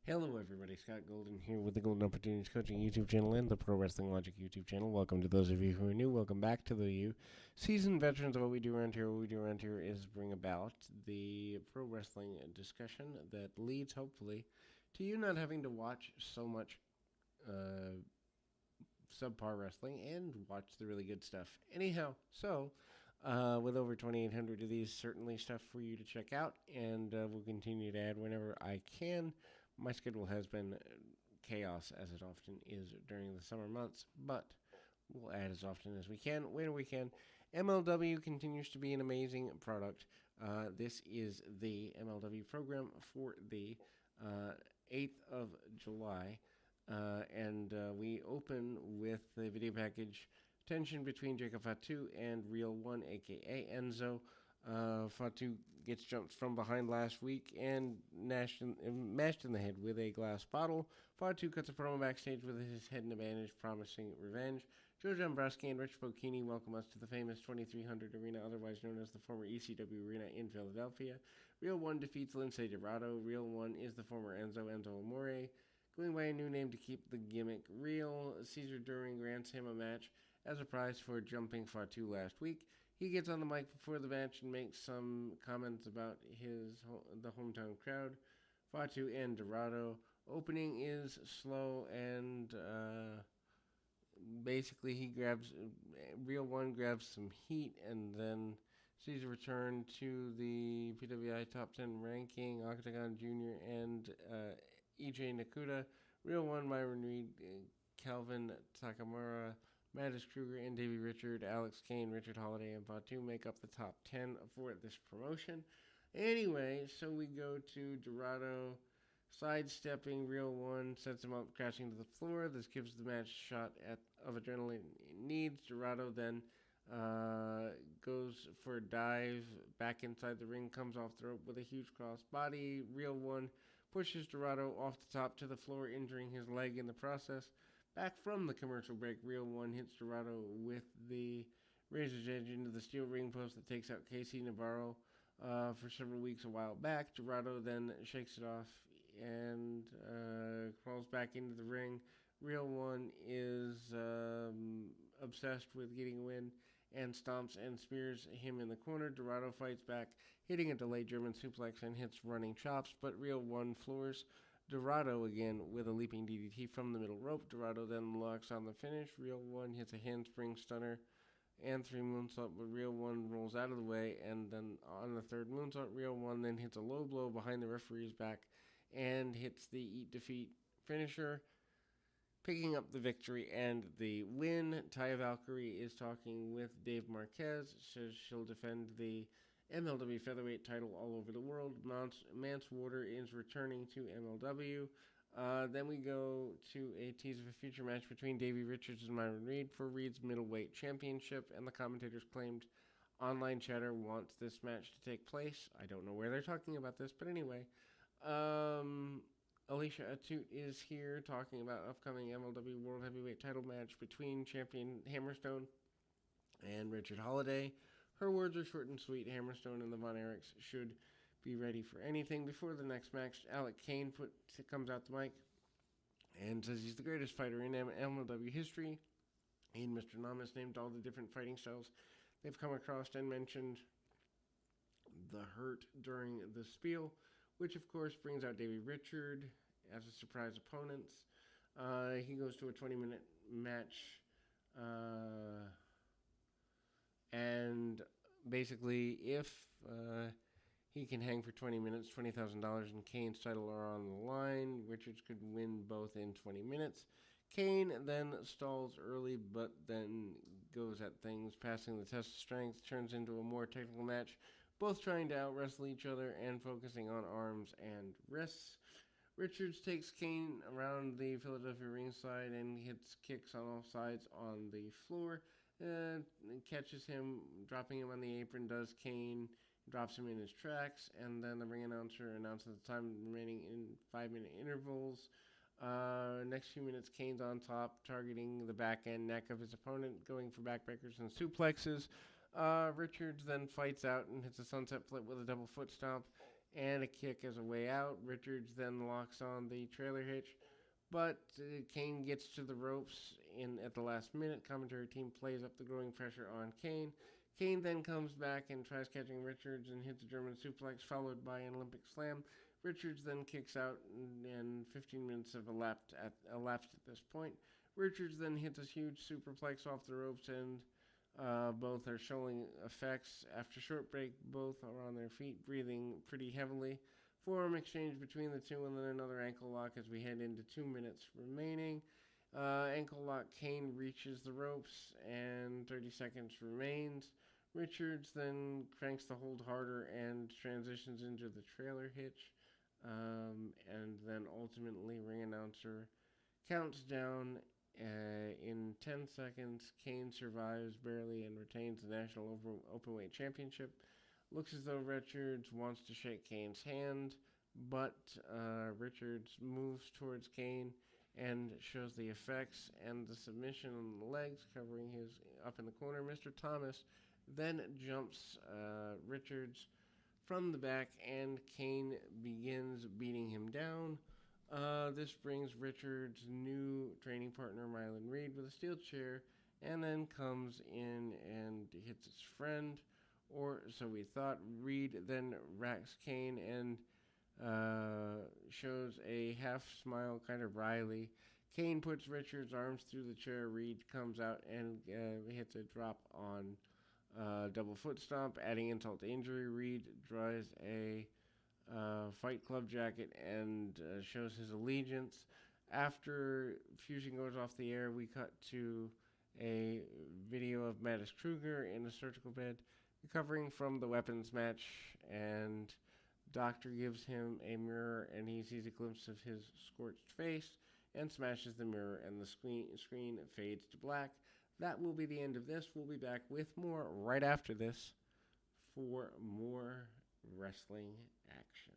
Hello, everybody. Scott Golden here with the Golden Opportunities Coaching YouTube channel and the Pro Wrestling Logic YouTube channel. Welcome to those of you who are new. Welcome back to the seasoned veterans of what we do around here. What we do around here is bring about the pro wrestling discussion that leads, hopefully, to you not having to watch so much subpar wrestling and watch the really good stuff. Anyhow, with over 2,800 of these, certainly stuff for you to check out, and we'll continue to add whenever I can. My schedule has been chaos, as it often is during the summer months, but we'll add as often as we can, when we can. MLW continues to be an amazing product. This is the MLW program for the 8th of July, and we open with the video package tension between Jacob Fatu and Real One, aka Enzo. Fatu gets jumped from behind last week and mashed in the head with a glass bottle. Fatu cuts a promo backstage with his head in a bandage, promising revenge. Joe Dombrowski and Rich Bocchini welcome us to the famous 2300 Arena, otherwise known as the former ECW Arena in Philadelphia. Real One defeats Lince Dorado. Real One is the former Enzo Amore, going by a new name to keep the gimmick real. Caesar During grants him a match as a prize for jumping Fatu last week. He gets on the mic before the match and makes some comments about the hometown crowd. Fatu and Dorado. Opening is slow and basically he grabs Real One grabs some heat, and then sees a return to the PWI Top 10 ranking. Octagon Jr. and EJ Nakuda. Real One, Myron Reed, Calvin Takamura, Mattis Kruger, and Davey Richard, Alex Kane, Richard Holiday, and Fatu make up the top 10 for this promotion. Anyway, so we go to Dorado sidestepping. Real One sets him up, crashing to the floor. This gives the match a shot of adrenaline it needs. Dorado then goes for a dive back inside the ring, comes off the rope with a huge cross body. Real One pushes Dorado off the top to the floor, injuring his leg in the process. Back from the commercial break, Real One hits Dorado with the Razor's Edge into the steel ring post that takes out Casey Navarro for several weeks a while back. Dorado then shakes it off and crawls back into the ring. Real One is obsessed with getting a win and stomps and spears him in the corner. Dorado fights back, hitting a delayed German suplex and hits running chops, but Real One floors Dorado again with a leaping DDT from the middle rope. Dorado then locks on the finish. Real One hits a handspring stunner and 3 moonsault, but Real One rolls out of the way, and then on the third moonsault, Real One then hits a low blow behind the referee's back and hits the Eat Defeat finisher, picking up the victory and the win. Taya Valkyrie is talking with Dave Marquez. Says she'll defend the MLW featherweight title all over the world. Mance Warder is returning to MLW. Then we go to a tease of a future match between Davey Richards and Myron Reed for Reed's middleweight championship, and the commentators claimed online chatter wants this match to take place. I don't know where they're talking about this, but anyway. Alicia Atout is here talking about upcoming MLW World Heavyweight title match between champion Hammerstone and Richard Holiday. Her words are short and sweet. Hammerstone and the Von Erichs should be ready for anything. Before the next match, Alec Kane comes out the mic and says he's the greatest fighter in MLW history. He and Mr. Namas named all the different fighting styles they've come across and mentioned the Hurt during the spiel, which of course brings out Davey Richard as a surprise opponent. He goes to a 20-minute match, and basically if he can hang for 20 minutes, $20,000 and Kane's title are on the line. Richards could win both in 20 minutes. Kane then stalls early, but then goes at things, passing the test of strength, turns into a more technical match, both trying to out-wrestle each other and focusing on arms and wrists. Richards takes Kane around the Philadelphia ringside and hits kicks on all sides on the floor. Catches him, dropping him on the apron, does Kane, drops him in his tracks, and then the ring announcer announces the time remaining in 5-minute intervals. Next few minutes, Kane's on top, targeting the back and neck of his opponent, going for backbreakers and suplexes. Richards then fights out and hits a sunset flip with a double foot stomp and a kick as a way out. Richards then locks on the trailer hitch, but Kane gets to the ropes at the last minute. Commentary team plays up the growing pressure on Kane. Kane then comes back and tries catching Richards and hits a German suplex, followed by an Olympic slam. Richards then kicks out, and 15 minutes have elapsed at this point. Richards then hits a huge superplex off the ropes, and both are showing effects. After short break, both are on their feet, breathing pretty heavily. Forearm exchange between the two, and then another ankle lock as we head into 2 minutes remaining. Ankle lock, Kane reaches the ropes, and 30 seconds remains. Richards then cranks the hold harder and transitions into the trailer hitch. And then ultimately, ring announcer counts down. In 10 seconds, Kane survives barely and retains the National Openweight Championship. Looks as though Richards wants to shake Kane's hand, but Richards moves towards Kane and shows the effects and the submission on the legs, covering his up in the corner. Mr. Thomas then jumps Richards from the back, and Kane begins beating him down. This brings Richards' new training partner, Mylan Reed, with a steel chair, and then comes in and hits his friend, or so we thought. Reed then racks Kane and shows a half smile, kind of wryly. Kane puts Richards' arms through the chair. Reed comes out and hits a drop on double foot stomp, adding insult to injury. Reed draws a Fight Club jacket and shows his allegiance. After Fusion goes off the air, we cut to a video of Mattis Kruger in a surgical bed, recovering from the weapons match, and Doctor gives him a mirror, and he sees a glimpse of his scorched face and smashes the mirror, and the screen fades to black. That will be the end of this. We'll be back with more right after this for more wrestling action.